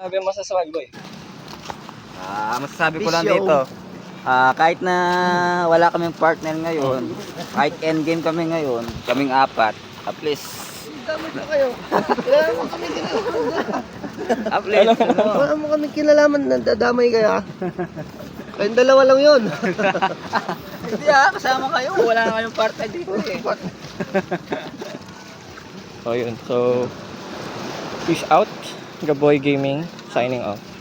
Sabi mo sa swag boy. Masasabi ko lang dito, kahit na wala kaming partner ngayon, kahit endgame kami ngayon, kaming apat, at least, Damay pa kayo. Wala mo kami kinalaman. at least, Wala mo kami kinalaman na dadamay kayo ha. Kayong dalawa lang yun. hindi kasama kayo, wala na kayong partner dito eh. So yun. So peace out. Gaboy Gaming signing off.